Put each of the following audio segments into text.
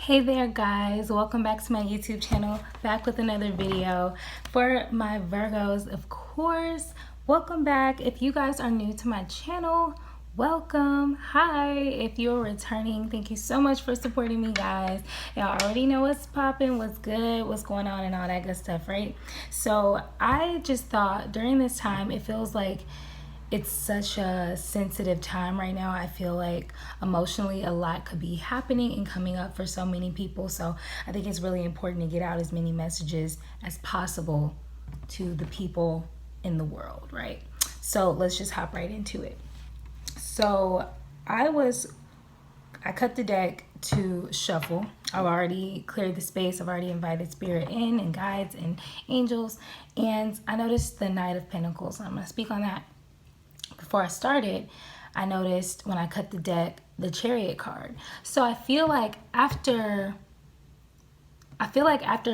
Hey there guys, welcome back to my YouTube channel, back with another video for my Virgos, of course. Welcome back. If you guys are new to my channel, welcome. Hi, if you're returning, thank you so much for supporting me, guys. Y'all already know what's popping, what's good, what's going on, and all that good stuff, right? So I just thought during this time, it feels like it's such a sensitive time right now. I feel like emotionally a lot could be happening and coming up for so many people. So I think it's really important to get out as many messages as possible to the people in the world, right? So let's just hop right into it. So I cut the deck to shuffle. I've already cleared the space. I've already invited spirit in and guides and angels. And I noticed the Knight of Pentacles. I'm going to speak on that. Before I started, I noticed when I cut the deck, the Chariot card. So I feel like after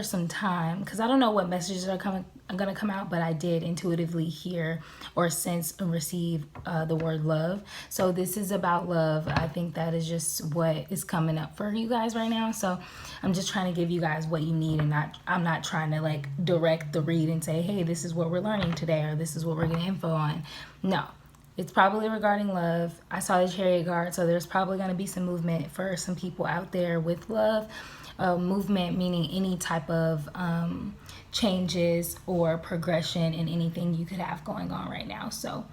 some time, because I don't know what messages are going to come out, but I did intuitively hear or sense and receive the word love. So this is about love. I think that is just what is coming up for you guys right now. So I'm just trying to give you guys what you need, and I'm not trying to like direct the read and say, hey, this is what we're learning today, or this is what we're getting info on. No. It's probably regarding love. I saw the Chariot card, so there's probably going to be some movement for some people out there with love. Movement meaning any type of changes or progression in anything you could have going on right now. So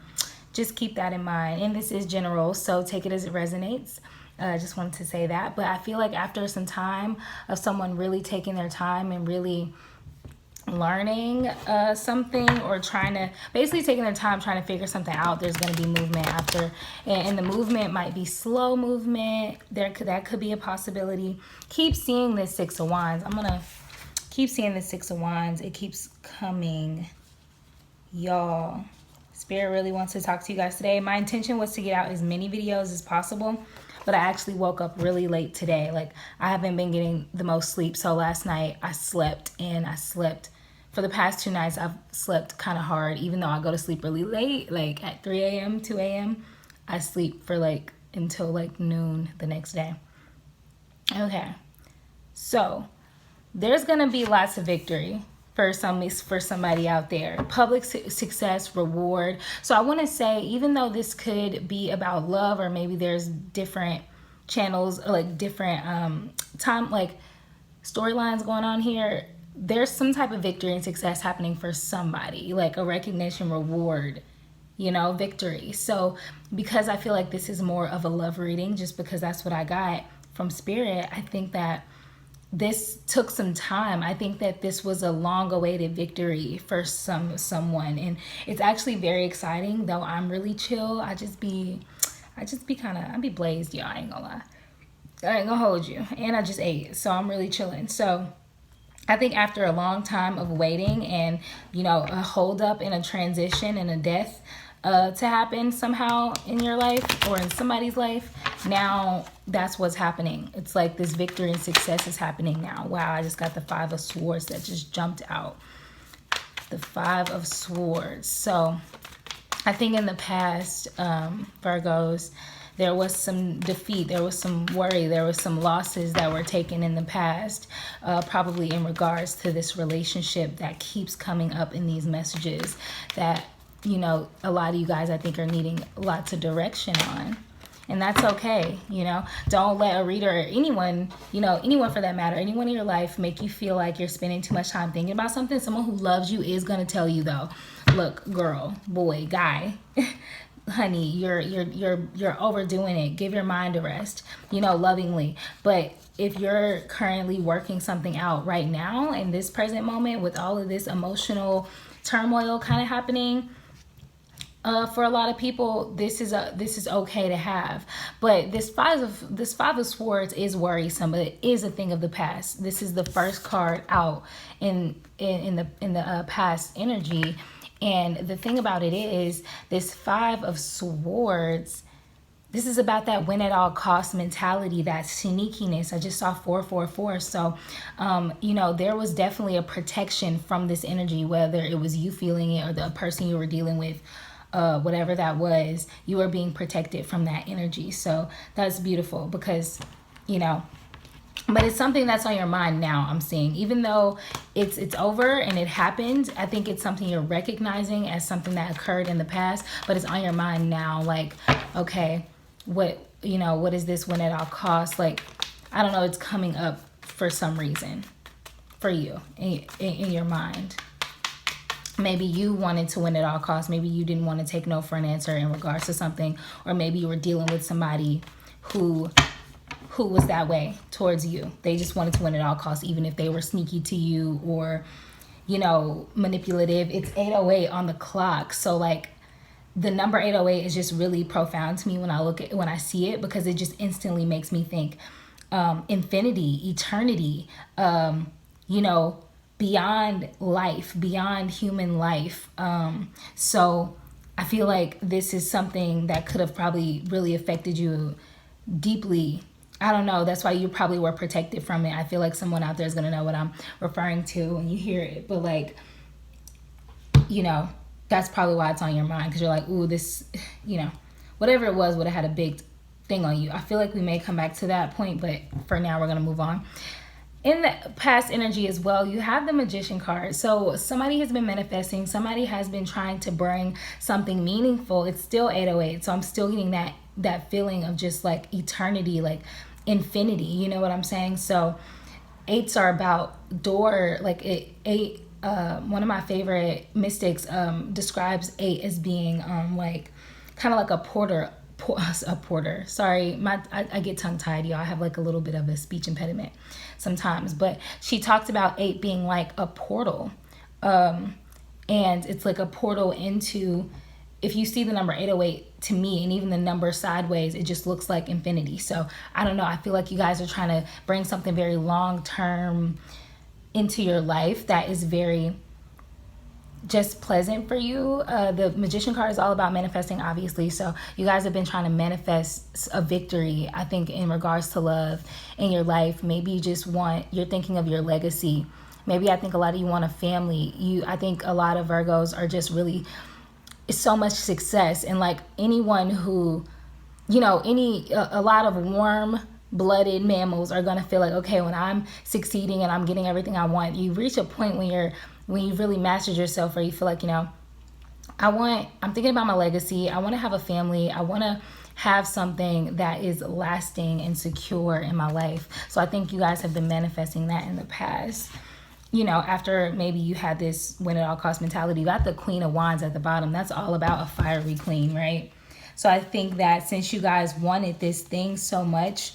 just keep that in mind. And this is general, so take it as it resonates. I just wanted to say that. But I feel like after some time of someone really taking their time and really learning something, or basically taking their time trying to figure something out, there's going to be movement after, and the movement might be slow movement. That could be a possibility. Keep seeing this Six of Wands. I'm gonna keep seeing the Six of Wands. It keeps coming, y'all. Spirit really wants to talk to you guys today. My intention was to get out as many videos as possible, but I actually woke up really late today. Like, I haven't been getting the most sleep. So last night I slept, and I slept for the past 2 nights. I've slept kind of hard, even though I go to sleep really late, like at 3 a.m., 2 a.m. I sleep for like until like noon the next day. Okay. So there's going to be lots of victory for somebody out there. Public success, reward. So I want to say, even though this could be about love, or maybe there's different channels, or like different storylines going on here, there's some type of victory and success happening for somebody, like a recognition, reward, victory. So because I feel like this is more of a love reading, just because that's what I got from Spirit, I think that this took some time. I think that this was a long-awaited victory for someone, and it's actually very exciting. Though I'm really chill. I be blazed, y'all. I ain't gonna lie. I ain't gonna hold you. And I just ate, so I'm really chilling. So I think after a long time of waiting, and a hold up and a transition and a death to happen somehow in your life or in somebody's life, now that's what's happening. It's like this victory and success is happening now. Wow, I just got the Five of Swords that just jumped out. The Five of Swords. So I think in the past, Virgos, there was some defeat, there was some worry, there was some losses that were taken in the past, probably in regards to this relationship that keeps coming up in these messages that, a lot of you guys, I think, are needing lots of direction on. And that's okay, Don't let a reader, or anyone, anyone for that matter, anyone in your life, make you feel like you're spending too much time thinking about something. Someone who loves you is going to tell you, though, look, girl, boy, guy, honey, you're overdoing it. Give your mind a rest, lovingly. But if you're currently working something out right now in this present moment with all of this emotional turmoil kind of happening, for a lot of people, this is okay to have. But this five of Swords is worrisome, but it is a thing of the past. This is the first card out in the past energy. And the thing about it is, this Five of Swords, this is about that win at all cost mentality, that sneakiness. I just saw 444. So, there was definitely a protection from this energy, whether it was you feeling it or the person you were dealing with, whatever that was, you are being protected from that energy. So that's beautiful, because, But it's something that's on your mind now, I'm seeing. Even though it's over and it happened, I think it's something you're recognizing as something that occurred in the past, but it's on your mind now. Like, okay, what is this win at all costs? Like, I don't know, it's coming up for some reason for you in your mind. Maybe you wanted to win at all costs. Maybe you didn't want to take no for an answer in regards to something. Or maybe you were dealing with somebody who was that way towards you. They just wanted to win at all costs, even if they were sneaky to you or, manipulative. It's 8:08 on the clock. So like the number 8:08 is just really profound to me when I see it, because it just instantly makes me think infinity, eternity, beyond life, beyond human life. So I feel like this is something that could have probably really affected you deeply. I don't know. That's why you probably were protected from it. I feel like someone out there is going to know what I'm referring to when you hear it. But like, that's probably why it's on your mind, because you're like, ooh, this, whatever it was would have had a big thing on you. I feel like we may come back to that point, but for now we're going to move on. In the past energy as well, you have the Magician card. So somebody has been manifesting. Somebody has been trying to bring something meaningful. It's still 8:08. So I'm still getting that feeling of just like eternity, like infinity. You know what I'm saying? So 8s are about door, like eight. One of my favorite mystics describes 8 as being like kind of like a porter. Sorry, I get tongue tied, y'all. I have like a little bit of a speech impediment sometimes, but she talked about 8 being like a portal, and it's like a portal into, if you see the number 808 to me, and even the number sideways, it just looks like infinity. So I don't know, I feel like you guys are trying to bring something very long term into your life that is very just pleasant for you. The Magician card is all about manifesting, obviously. So you guys have been trying to manifest a victory, I think, in regards to love in your life. Maybe you're thinking of your legacy. Maybe I think a lot of you want a family. I think a lot of Virgos are just really so much success. And like anyone who, a lot of warm blooded mammals are going to feel like, okay, when I'm succeeding and I'm getting everything I want, you reach a point when you've really mastered yourself, where you feel like, I'm thinking about my legacy. I want to have a family. I want to have something that is lasting and secure in my life. So I think you guys have been manifesting that in the past. After maybe you had this win at all cost mentality, you got the Queen of Wands at the bottom. That's all about a fiery queen, right? So I think that since you guys wanted this thing so much,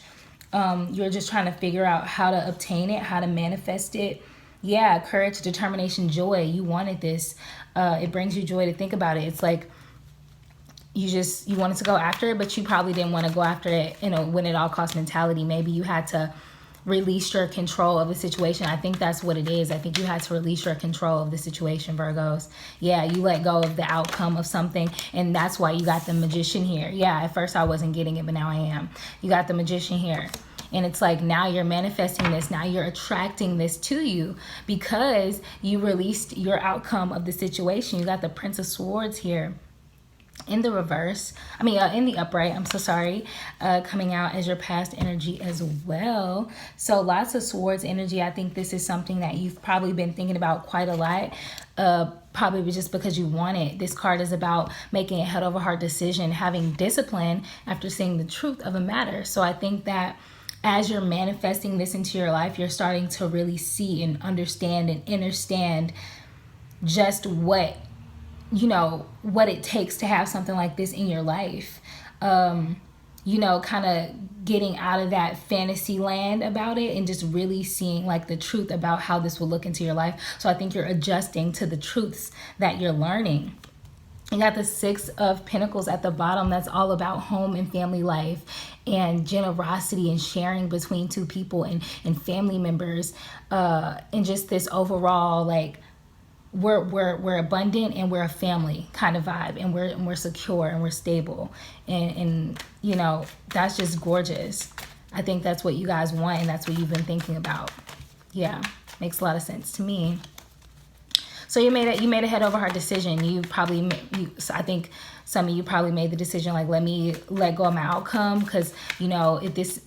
you're just trying to figure out how to obtain it, how to manifest it. Yeah, courage, determination, joy. You wanted this. It brings you joy to think about it. It's like you wanted to go after it, but you probably didn't want to go after it in a win at all cost mentality. Maybe you had to release your control of the situation. I think that's what it is. I think you had to release your control of the situation, Virgos. Yeah, you let go of the outcome of something, and that's why you got the Magician here. Yeah, at first I wasn't getting it, but now I am. You got the Magician here. And it's like now you're manifesting this. Now you're attracting this to you because you released your outcome of the situation. You got the Prince of Swords here in the reverse. In the upright. I'm so sorry. Coming out as your past energy as well. So lots of Swords energy. I think this is something that you've probably been thinking about quite a lot. Probably just because you want it. This card is about making a head over heart decision, having discipline after seeing the truth of a matter. So I think that as you're manifesting this into your life, you're starting to really see and understand and understand just what it takes to have something like this in your life. Kind of getting out of that fantasy land about it and just really seeing like the truth about how this will look into your life. So I think you're adjusting to the truths that you're learning. You got the 6 of Pentacles at the bottom. That's all about home and family life and generosity and sharing between two people and family members, and just this overall like we're abundant and we're a family kind of vibe, and we're secure and we're stable, and that's just gorgeous. I think that's what you guys want, and that's what you've been thinking about. Yeah, makes a lot of sense to me. So you made a head over heart decision. I think some of you probably made the decision like, let me let go of my outcome, because if this,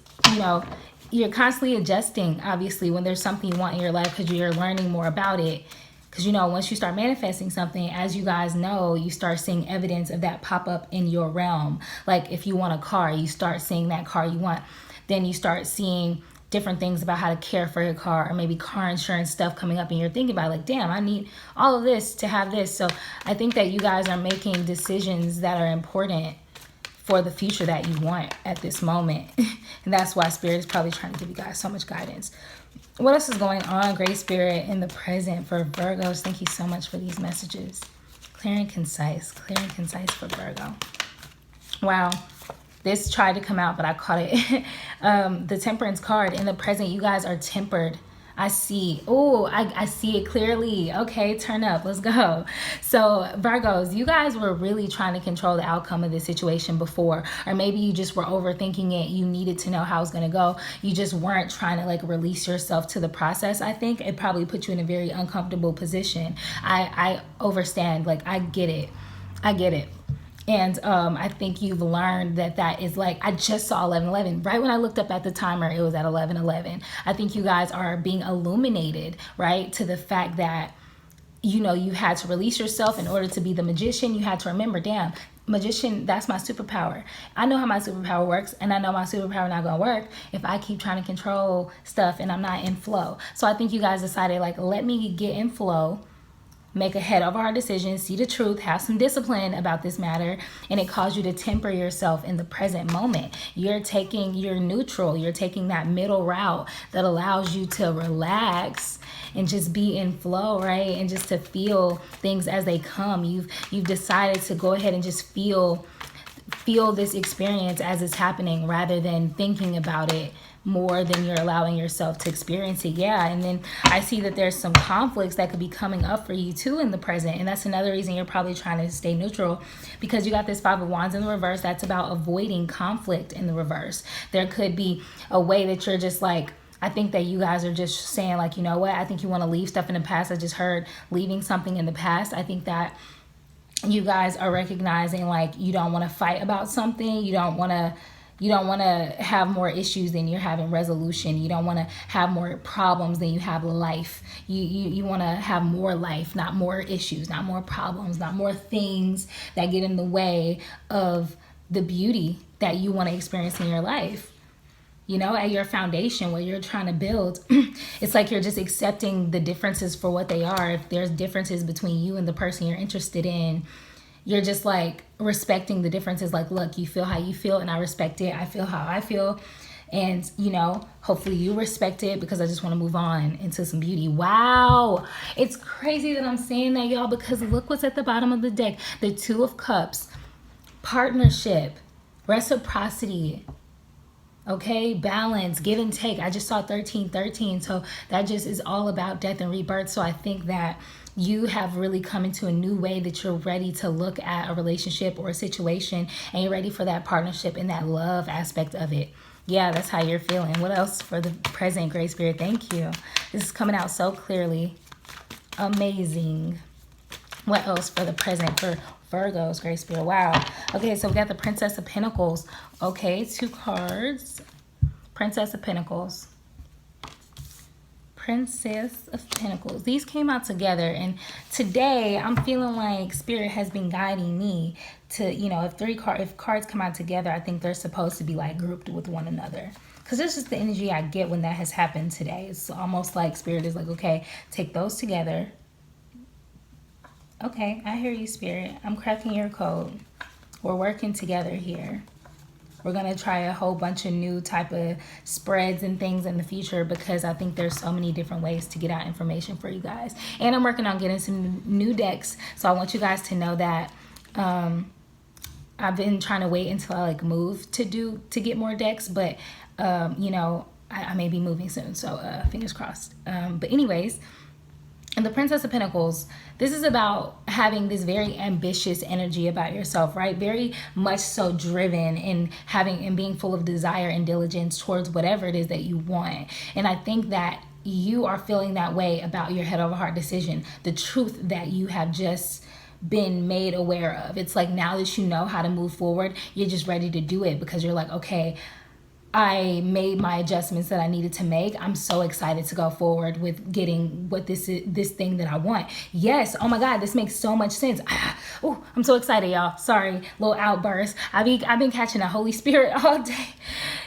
you're constantly adjusting, obviously, when there's something you want in your life, because you're learning more about it. Because, you know, once you start manifesting something, as you guys know, you start seeing evidence of that pop up in your realm. Like if you want a car, you start seeing that car you want. Then you start seeing different things about how to care for your car, or maybe car insurance stuff coming up, and you're thinking about like, damn, I need all of this to have this. So I think that you guys are making decisions that are important for the future that you want at this moment. And that's why Spirit is probably trying to give you guys so much guidance. What else is going on, Great Spirit, in the present for Virgos? Thank you so much for these messages. Clear and concise for Virgo. Wow. This tried to come out, but I caught it. The Temperance card. In the present, you guys are tempered. I see. Oh, I see it clearly. Okay, turn up. Let's go. So, Virgos, you guys were really trying to control the outcome of this situation before. Or maybe you just were overthinking it. You needed to know how it's going to go. You just weren't trying to like release yourself to the process. I think it probably put you in a very uncomfortable position. I understand. Like, I get it. And I think you've learned that is like, I just saw 11:11. Right when I looked up at the timer, it was at 11:11. I think you guys are being illuminated, right, to the fact that, you know, you had to release yourself in order to be the magician. You had to remember, damn, magician, that's my superpower. I know how my superpower works, and I know my superpower not gonna work if I keep trying to control stuff and I'm not in flow. So I think you guys decided, like, let me get in flow, make a head over our decisions, see the truth, have some discipline about this matter, and it caused you to temper yourself in the present moment. You're neutral, you're taking that middle route that allows you to relax and just be in flow, right? And just to feel things as they come. You've decided to go ahead and just feel this experience as it's happening, rather than thinking about it more than you're allowing yourself to experience it. Yeah. And then I see that there's some conflicts that could be coming up for you too in the present. And that's another reason you're probably trying to stay neutral, because you got this Five of Wands in the reverse. That's about avoiding conflict in the reverse. There could be a way that you're just like, I think that you guys are just saying like, you know what? I think you want to leave stuff in the past. I just heard leaving something in the past. I think that you guys are recognizing like you don't want to fight about something. You don't want to have more issues than you're having resolution. You don't want to have more problems than you have life. You want to have more life, not more issues, not more problems, not more things that get in the way of the beauty that you want to experience in your life. You know, at your foundation, what you're trying to build, it's like you're just accepting the differences for what they are. If there's differences between you and the person you're interested in, you're just like respecting the differences. Like, look, you feel how you feel and I respect it. I feel how I feel. And, you know, hopefully you respect it, because I just want to move on into some beauty. Wow. It's crazy that I'm saying that, y'all, because look what's at the bottom of the deck. The Two of Cups, partnership, reciprocity, okay, balance, give and take. I just saw 1313. So that just is all about death and rebirth. So I think that you have really come into a new way that you're ready to look at a relationship or a situation, and you're ready for that partnership and that love aspect of it. Yeah, that's how you're feeling. What else for the present, Great Spirit? Thank you. This is coming out so clearly. Amazing. What else for the present for Virgos, Great Spirit? Wow. Okay, so we got the Princess of Pentacles. Okay, 2 cards. Princess of Pentacles. Princess of Pentacles. These came out together, and today I'm feeling like Spirit has been guiding me to, you know, if cards come out together, I think they're supposed to be like grouped with one another, because this is the energy I get when that has happened today. It's almost like Spirit is like, okay, take those together. Okay, I hear you, Spirit. I'm cracking your code. We're working together here. We're going to try a whole bunch of new type of spreads and things in the future, because I think there's so many different ways to get out information for you guys. And I'm working on getting some new decks. So I want you guys to know that I've been trying to wait until I like move to get more decks. But, you know, I may be moving soon. So fingers crossed. But anyways, and the Princess of Pentacles, this is about having this very ambitious energy about yourself, right? Very much so driven and being full of desire and diligence towards whatever it is that you want. And I think that you are feeling that way about your head over heart decision, the truth that you have just been made aware of. It's like now that you know how to move forward, you're just ready to do it, because you're like, okay, I made my adjustments that I needed to make. I'm so excited to go forward with getting what this thing that I want. Yes, oh my God, this makes so much sense. Oh, I'm so excited, y'all. Sorry, little outburst. I've been catching the Holy Spirit all day.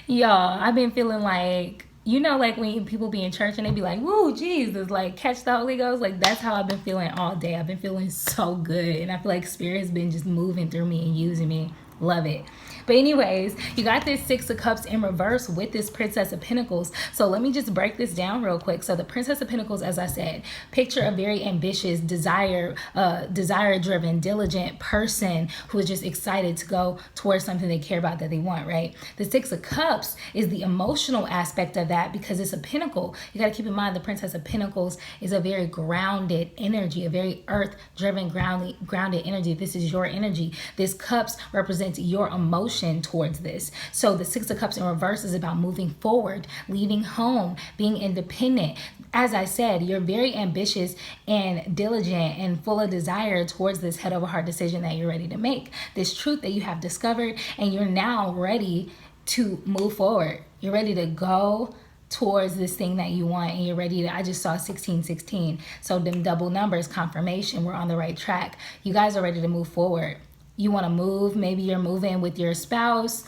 Y'all, I've been feeling like, you know, like when people be in church and they be like, woo, Jesus, like catch the Holy Ghost. Like that's how I've been feeling all day. I've been feeling so good. And I feel like Spirit has been just moving through me and using me. Love it. But anyways, you got this Six of Cups in reverse with this Princess of Pentacles. So let me just break this down real quick. So the Princess of Pentacles, as I said, picture a very ambitious, desire-driven, diligent person who is just excited to go towards something they care about, that they want, right? The Six of Cups is the emotional aspect of that because it's a pentacle. You got to keep in mind the Princess of Pentacles is a very grounded energy, a very earth-driven, grounded energy. This is your energy. This Cups represents your emotion towards this. So the Six of Cups in reverse is about moving forward, leaving home, being independent. As I said, you're very ambitious and diligent and full of desire towards this head over heart decision that you're ready to make, this truth that you have discovered, and you're now ready to move forward. You're ready to go towards this thing that you want, and you're ready to, I just saw 1616. So them double numbers, confirmation, we're on the right track. You guys are ready to move forward. You want to move, maybe you're moving with your spouse,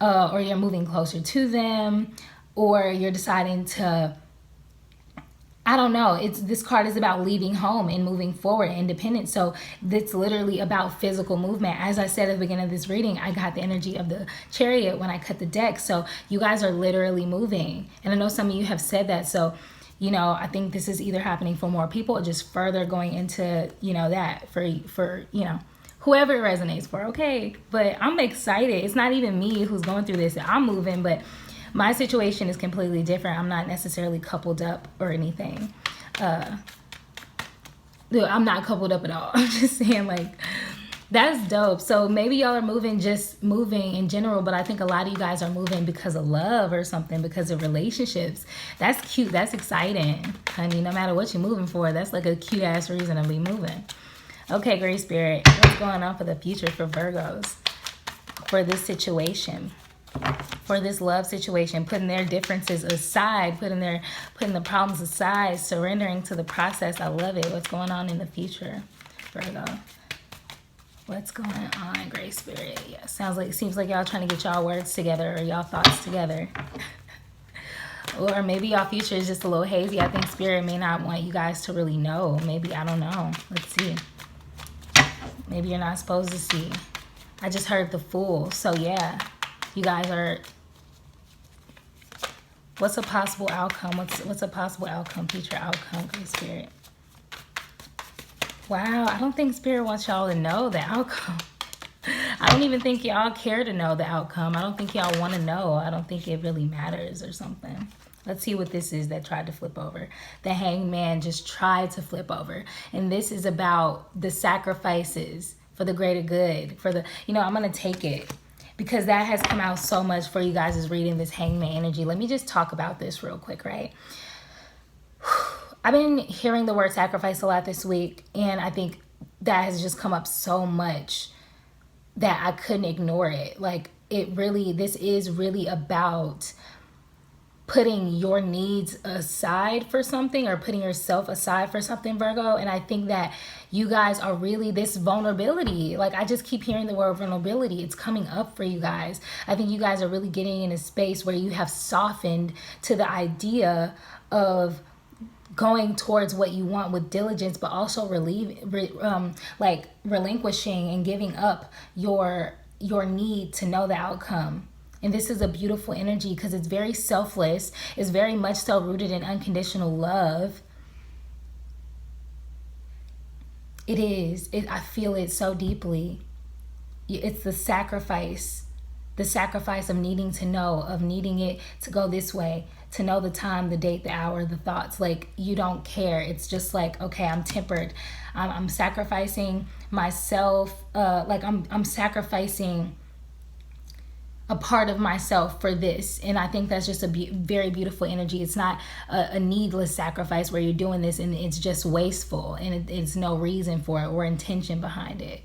or you're moving closer to them, or you're deciding to, I don't know, this card is about leaving home and moving forward, independent. So it's literally about physical movement. As I said at the beginning of this reading, I got the energy of the Chariot when I cut the deck. So you guys are literally moving. And I know some of you have said that. So, you know, I think this is either happening for more people or just further going into, you know, that for you know, whoever it resonates for, okay? But I'm excited. It's not even me who's going through this. I'm moving, but my situation is completely different. I'm not necessarily coupled up or anything. I'm not coupled up at all. I'm just saying, like, that's dope. So maybe y'all are moving, just moving in general, but I think a lot of you guys are moving because of love or something, because of relationships. That's cute. That's exciting, honey. No matter what you're moving for, that's like a cute ass reason to be moving. Okay, Great Spirit, what's going on for the future for Virgos? For this situation, for this love situation, putting their differences aside, putting the problems aside, surrendering to the process. I love it. What's going on in the future, Virgo? What's going on, Great Spirit? Yeah, seems like y'all trying to get y'all words together or y'all thoughts together. Or maybe y'all future is just a little hazy. I think Spirit may not want you guys to really know. Maybe, I don't know. Let's see. Maybe you're not supposed to see. I just heard the Fool. So yeah, you guys are, what's a possible outcome? What's a possible outcome, future outcome, Great Spirit? Wow, I don't think Spirit wants y'all to know the outcome. I don't even think y'all care to know the outcome. I don't think y'all want to know. I don't think it really matters or something. Let's see what this is that tried to flip over. The Hanged Man just tried to flip over. And this is about the sacrifices for the greater good. For the, you know, I'm going to take it because that has come out so much for you guys is reading this Hanged Man energy. Let me just talk about this real quick, right? I've been hearing the word sacrifice a lot this week. And I think that has just come up so much that I couldn't ignore it. Like, this is really about putting your needs aside for something, or putting yourself aside for something, Virgo. And I think that you guys are really, this vulnerability, like I just keep hearing the word vulnerability, it's coming up for you guys. I think you guys are really getting in a space where you have softened to the idea of going towards what you want with diligence, but also relinquishing and giving up your need to know the outcome. And this is a beautiful energy because it's very selfless. It's very much so rooted in unconditional love. It is. I feel it so deeply. It's the sacrifice of needing to know, of needing it to go this way, to know the time, the date, the hour, the thoughts. Like, you don't care. It's just like, okay, I'm tempered. I'm sacrificing myself. I'm sacrificing a part of myself for this. And I think that's just a very beautiful energy. It's not a needless sacrifice where you're doing this and it's just wasteful and it's no reason for it or intention behind it.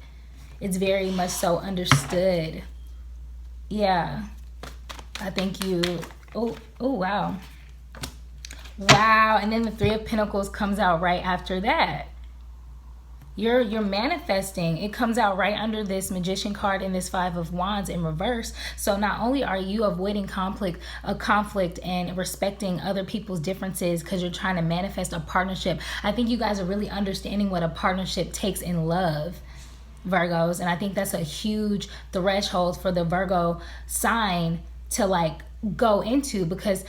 It's very much so understood. Yeah, I think you, oh, wow. Wow, and then the Three of Pentacles comes out right after that. You're manifesting. It comes out right under this Magician card and this Five of Wands in reverse. So not only are you avoiding conflict and respecting other people's differences because you're trying to manifest a partnership, I think you guys are really understanding what a partnership takes in love, Virgos. And I think that's a huge threshold for the Virgo sign to like go into, because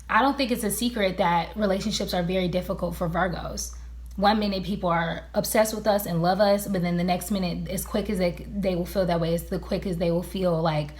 I don't think it's a secret that relationships are very difficult for Virgos. One minute people are obsessed with us and love us, but then the next minute, as quick as they will feel that way, it's the quick as they will feel like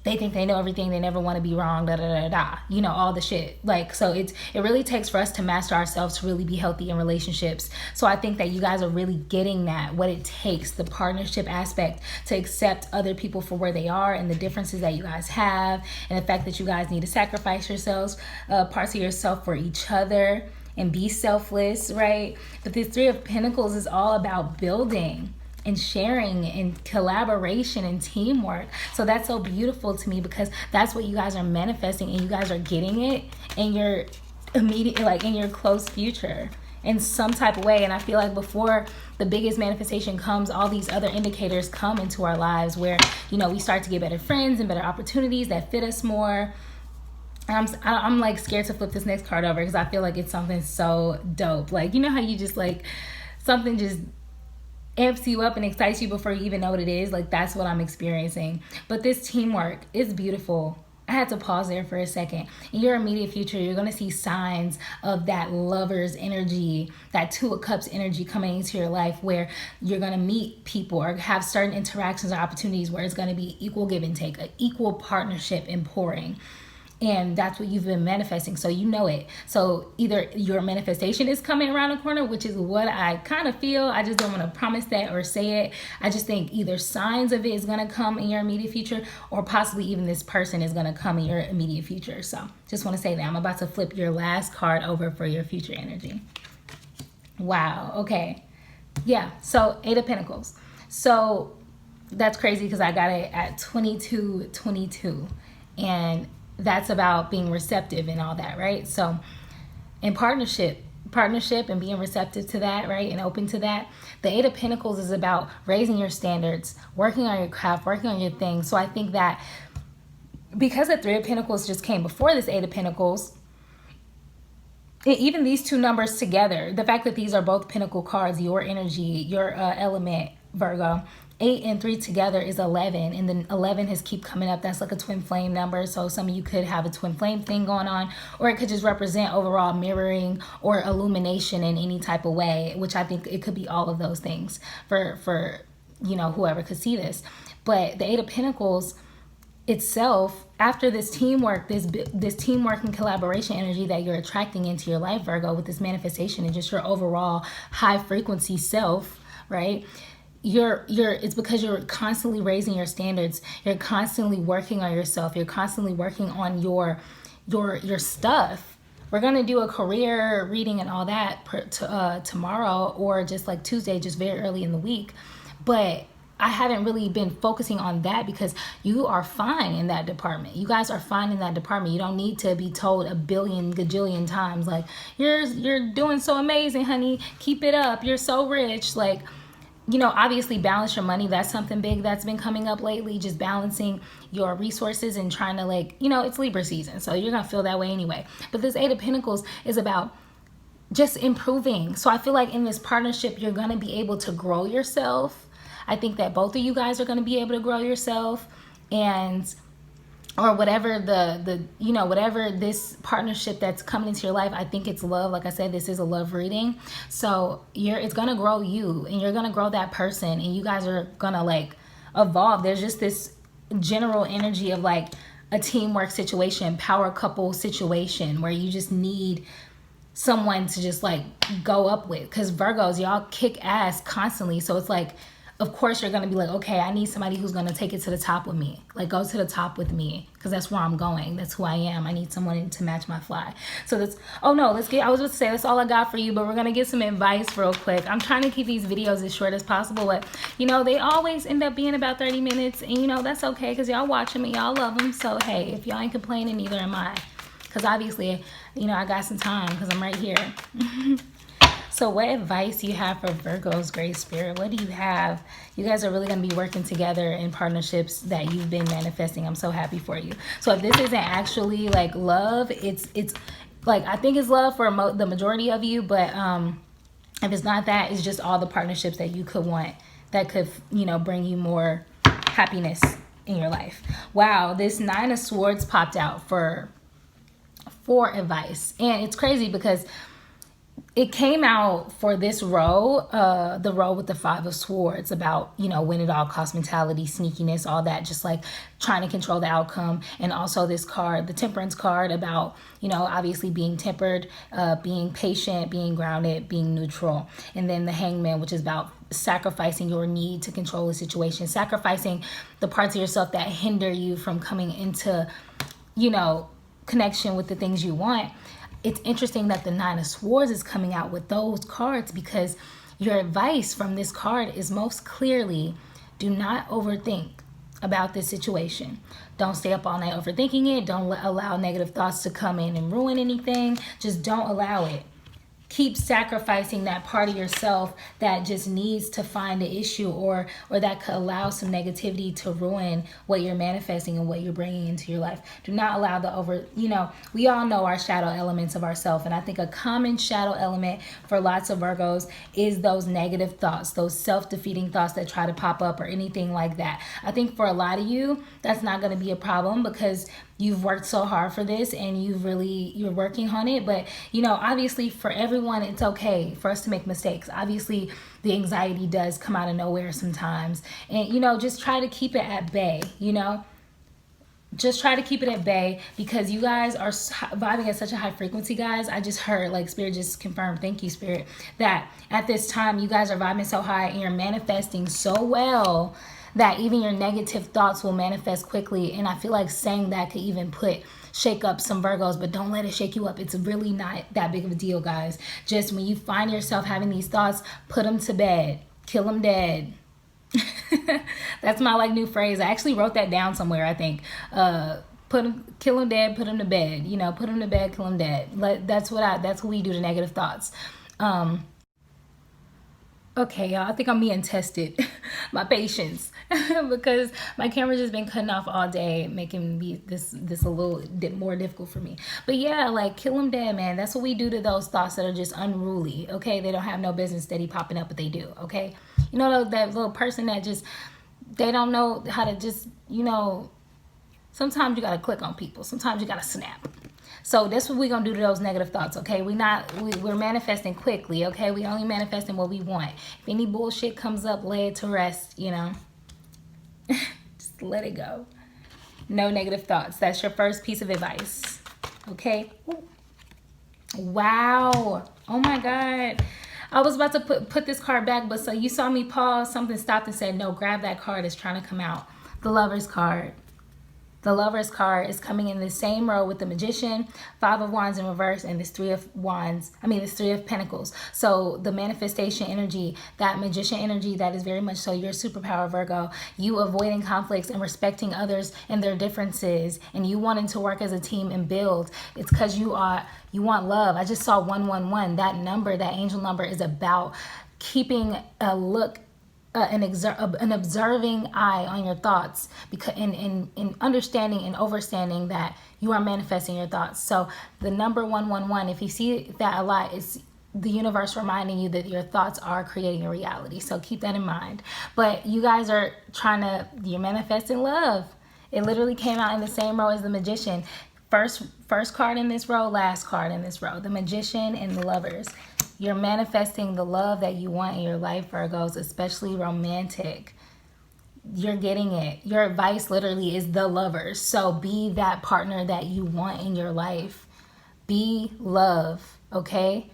they think they know everything, they never want to be wrong, da da da da, you know, all the shit. Like, so it really takes for us to master ourselves to really be healthy in relationships. So I think that you guys are really getting that, what it takes, the partnership aspect, to accept other people for where they are and the differences that you guys have, and the fact that you guys need to sacrifice yourselves, parts of yourself for each other, and be selfless, right? But this Three of Pentacles is all about building and sharing and collaboration and teamwork. So that's so beautiful to me, because that's what you guys are manifesting, and you guys are getting it in your immediate, like in your close future in some type of way. And I feel like before the biggest manifestation comes, all these other indicators come into our lives where, you know, we start to get better friends and better opportunities that fit us more. I'm like scared to flip this next card over, because I feel like it's something so dope. Like, you know how you just like something just amps you up and excites you before you even know what it is? Like, that's what I'm experiencing. But this teamwork is beautiful. I had to pause there for a second. In your immediate future, you're going to see signs of that lover's energy, that Two of Cups energy coming into your life, where you're going to meet people or have certain interactions or opportunities where it's going to be equal give and take, an equal partnership and pouring. And that's what you've been manifesting, so you know it. So either your manifestation is coming around the corner, which is what I kind of feel. I just don't want to promise that or say it. I just think either signs of it is going to come in your immediate future, or possibly even this person is going to come in your immediate future. So just want to say that. I'm about to flip your last card over for your future energy. Wow. Okay. Yeah. So 8 of Pentacles. So that's crazy, because I got it at 2222. And that's about being receptive and all that, right? So in partnership and being receptive to that, right, and open to that. The 8 of Pentacles is about raising your standards, working on your craft, working on your things. So I think that because the 3 of Pentacles just came before this 8 of Pentacles, even these two numbers together, the fact that these are both Pentacle cards, your energy, your element, Virgo, 8 and 3 together is 11, and then 11 has keep coming up. That's like a twin flame number. So some of you could have a twin flame thing going on, or it could just represent overall mirroring or illumination in any type of way, which I think it could be all of those things for you know, whoever could see this. But the 8 of Pentacles itself, after this teamwork, this teamwork and collaboration energy that you're attracting into your life, Virgo, with this manifestation and just your overall high frequency self, right? It's because you're constantly raising your standards. You're constantly working on yourself. You're constantly working on your stuff. We're going to do a career reading and all that tomorrow, or just like Tuesday, just very early in the week. But I haven't really been focusing on that, because you are fine in that department. You guys are fine in that department. You don't need to be told a billion gajillion times like, you're doing so amazing, honey. Keep it up. You're so rich. Like, you know, obviously balance your money. That's something big that's been coming up lately, just balancing your resources and trying to, like, you know, it's Libra season, so you're going to feel that way anyway. But this 8 of Pentacles is about just improving. So I feel like in this partnership, you're going to be able to grow yourself. I think that both of you guys are going to be able to grow yourself, and or whatever the you know, whatever this partnership that's coming into your life. I think it's love. Like I said, this is a love reading, so it's gonna grow you, and you're gonna grow that person, and you guys are gonna like evolve. There's just this general energy of like a teamwork situation, power couple situation, where you just need someone to just like go up with, because Virgos, y'all kick ass constantly. So it's like of course you're going to be like, okay, I need somebody who's going to take it to the top with me. Like, go to the top with me, because that's where I'm going. That's who I am. I need someone to match my fly. So that's, oh no, I was about to say, that's all I got for you, but we're going to get some advice real quick. I'm trying to keep these videos as short as possible, but they always end up being about 30 minutes, and that's okay, because y'all watch them and y'all love them. So hey, if y'all ain't complaining, neither am I, because obviously, I got some time, because I'm right here. So what advice do you have for Virgo's Great Spirit? What do you have? You guys are really going to be working together in partnerships that you've been manifesting. I'm so happy for you. So if this isn't actually like love, it's like, I think it's love for the majority of you, but if it's not that, it's just all the partnerships that you could want that could, bring you more happiness in your life. Wow, this Nine of Swords popped out for advice. And it's crazy because it came out for this row, the row with the Five of Swords, about, when it all costs, mentality, sneakiness, all that, just like trying to control the outcome. And also this card, the Temperance card, about, obviously being tempered, being patient, being grounded, being neutral. And then the Hangman, which is about sacrificing your need to control the situation, sacrificing the parts of yourself that hinder you from coming into, connection with the things you want. It's interesting that the Nine of Swords is coming out with those cards, because your advice from this card is most clearly, do not overthink about this situation. Don't stay up all night overthinking it. Don't allow negative thoughts to come in and ruin anything. Just don't allow it. Keep sacrificing that part of yourself that just needs to find the issue, or that could allow some negativity to ruin what you're manifesting and what you're bringing into your life. Do not allow we all know our shadow elements of ourselves, and I think a common shadow element for lots of Virgos is those negative thoughts, those self-defeating thoughts that try to pop up, or anything like that. I think for a lot of you, that's not going to be a problem, because you've worked so hard for this and you're working on it. But, obviously for everyone, it's okay for us to make mistakes. Obviously the anxiety does come out of nowhere sometimes. And, just try to keep it at bay, just try to keep it at bay, because you guys are vibing at such a high frequency, guys. I just heard, like, Spirit just confirmed, thank you, Spirit, that at this time you guys are vibing so high and you're manifesting so well that even your negative thoughts will manifest quickly. And I feel like saying that could even shake up some Virgos, but don't let it shake you up. It's really not that big of a deal, guys. Just when you find yourself having these thoughts, put them to bed, kill them dead. That's my new phrase. I actually wrote that down somewhere, I think. Kill them dead, put them to bed. Put them to bed, kill them dead. That's what we do to negative thoughts. Okay, y'all, I think I'm being tested. My patience. Because my camera's just been cutting off all day, making this a little more difficult for me. But yeah, kill them dead, man. That's what we do to those thoughts that are just unruly, okay? They don't have no business steady popping up, but they do, okay? That little person that just, they don't know how to just, sometimes you got to click on people. Sometimes you got to snap. So that's what we're going to do to those negative thoughts, okay? We're manifesting quickly, okay? We only manifesting what we want. If any bullshit comes up, lay it to rest, Just let it go. No negative thoughts. That's your first piece of advice, okay? Wow. Oh, my God. I was about to put this card back, but so you saw me pause. Something stopped and said, no, grab that card. It's trying to come out. The Lover's card. The Lover's card is coming in the same row with the Magician, Five of Wands in reverse, and this Three of Pentacles. So the manifestation energy, that Magician energy, that is very much so your superpower, Virgo. You avoiding conflicts and respecting others and their differences, and you wanting to work as a team and build. It's because you want love. I just saw 111. That number, that angel number, is about keeping a look, an observing eye on your thoughts, because in understanding and overstanding that you are manifesting your thoughts. So the number 111, if you see that a lot, it's the universe reminding you that your thoughts are creating a reality. So keep that in mind. But you guys are you're manifesting love. It literally came out in the same row as the Magician. First card in this row, last card in this row, the Magician and the Lovers. You're manifesting the love that you want in your life, Virgos, especially romantic. You're getting it. Your advice literally is the Lovers. So be that partner that you want in your life. Be love, okay?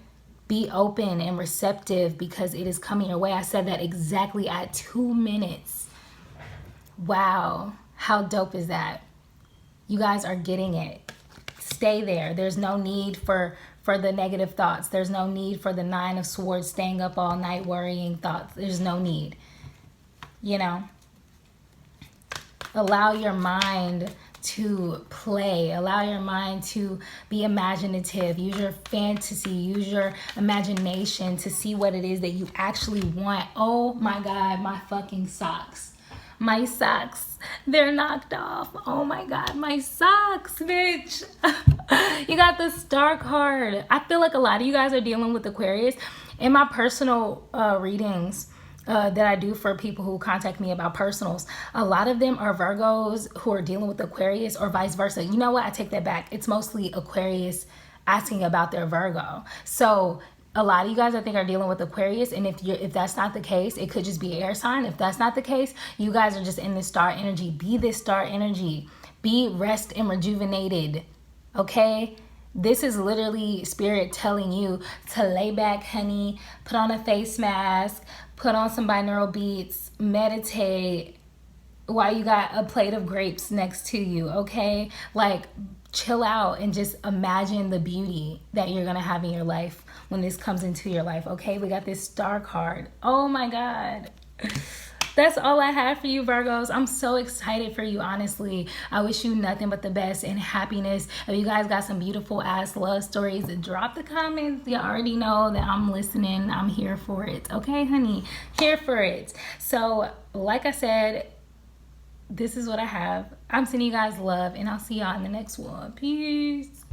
Be open and receptive because it is coming your way. I said that exactly at 2 minutes. Wow. How dope is that? You guys are getting it. Stay there. There's no need for the negative thoughts. There's no need for the 9 of Swords, staying up all night worrying thoughts. There's no need. You know, allow your mind to play. Allow your mind to be imaginative. Use your fantasy. Use your imagination to see what it is that you actually want. Oh my God, my fucking socks. My socks. They're knocked off. Oh my God, my socks, bitch. You got the Star card. I feel like a lot of you guys are dealing with Aquarius. In my personal readings, that I do for people who contact me about personals, a lot of them are Virgos who are dealing with Aquarius, or vice versa. You know what? I take that back. It's mostly Aquarius asking about their Virgo. So a lot of you guys, I think, are dealing with Aquarius, and if that's not the case, it could just be an air sign. If that's not the case, you guys are just in this star energy. Be this star energy. Be rest and rejuvenated. Okay? This is literally Spirit telling you to lay back, honey, put on a face mask, put on some binaural beats, meditate while you got a plate of grapes next to you, okay? Like, chill out and just imagine the beauty that you're gonna have in your life when this comes into your life, okay? We got this Star card. Oh my God. That's all I have for you, Virgos. I'm so excited for you, honestly. I wish you nothing but the best and happiness. If you guys got some beautiful ass love stories, drop the comments. You already know that I'm listening. I'm here for it. Okay, honey? Here for it. So, like I said, this is what I have. I'm sending you guys love, and I'll see y'all in the next one. Peace.